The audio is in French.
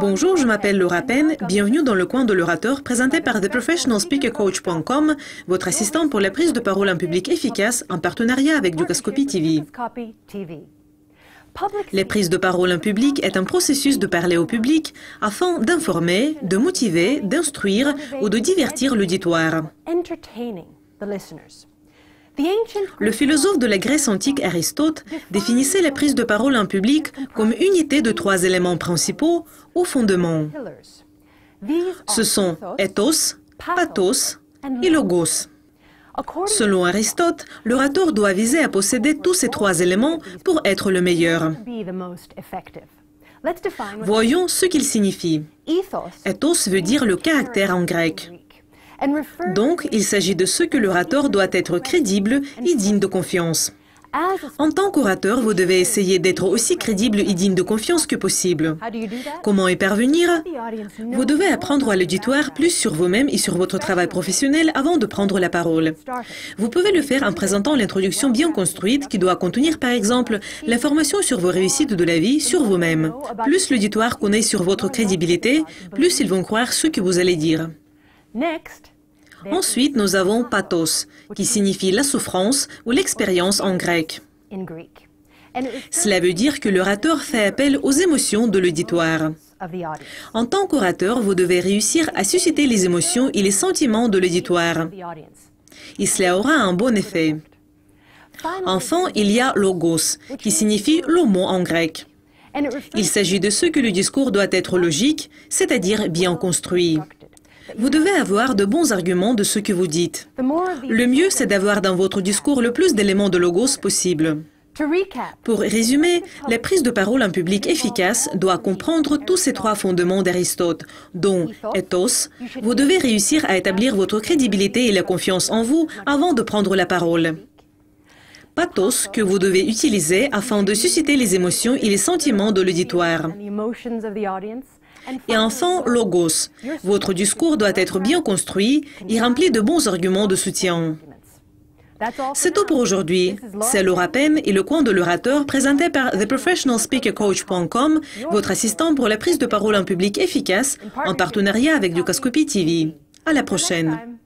Bonjour, je m'appelle Laura Penn. Bienvenue dans le coin de l'orateur présenté par TheProfessionalSpeakerCoach.com, votre assistant pour la prise de parole en public efficace en partenariat avec Dukascopy TV. La prise de parole en public est un processus de parler au public afin d'informer, de motiver, d'instruire ou de divertir l'auditoire. Le philosophe de la Grèce antique Aristote définissait la prise de parole en public comme unité de trois éléments principaux ou fondements. Ce sont ethos, pathos et logos. Selon Aristote, l'orateur doit viser à posséder tous ces trois éléments pour être le meilleur. Voyons ce qu'ils signifient. Ethos veut dire le caractère en grec. Donc, il s'agit de ce que l'orateur doit être crédible et digne de confiance. En tant qu'orateur, vous devez essayer d'être aussi crédible et digne de confiance que possible. Comment y parvenir? Vous devez apprendre à l'auditoire plus sur vous-même et sur votre travail professionnel avant de prendre la parole. Vous pouvez le faire en présentant l'introduction bien construite qui doit contenir par exemple l'information sur vos réussites de la vie, sur vous-même. Plus l'auditoire connaît sur votre crédibilité, plus ils vont croire ce que vous allez dire. Ensuite, nous avons pathos, qui signifie la souffrance ou l'expérience en grec. Cela veut dire que l'orateur fait appel aux émotions de l'auditoire. En tant qu'orateur, vous devez réussir à susciter les émotions et les sentiments de l'auditoire. Et cela aura un bon effet. Enfin, il y a logos, qui signifie le mot en grec. Il s'agit de ce que le discours doit être logique, c'est-à-dire bien construit. Vous devez avoir de bons arguments de ce que vous dites. Le mieux, c'est d'avoir dans votre discours le plus d'éléments de logos possible. Pour résumer, la prise de parole en public efficace doit comprendre tous ces trois fondements d'Aristote, dont ethos. Vous devez réussir à établir votre crédibilité et la confiance en vous avant de prendre la parole. Pathos, que vous devez utiliser afin de susciter les émotions et les sentiments de l'auditoire. Et enfin, logos. Votre discours doit être bien construit et rempli de bons arguments de soutien. C'est tout pour aujourd'hui. C'est Laura Penn et le coin de l'orateur présenté par TheProfessionalSpeakerCoach.com, votre assistant pour la prise de parole en public efficace en partenariat avec Dukascopy TV. À la prochaine.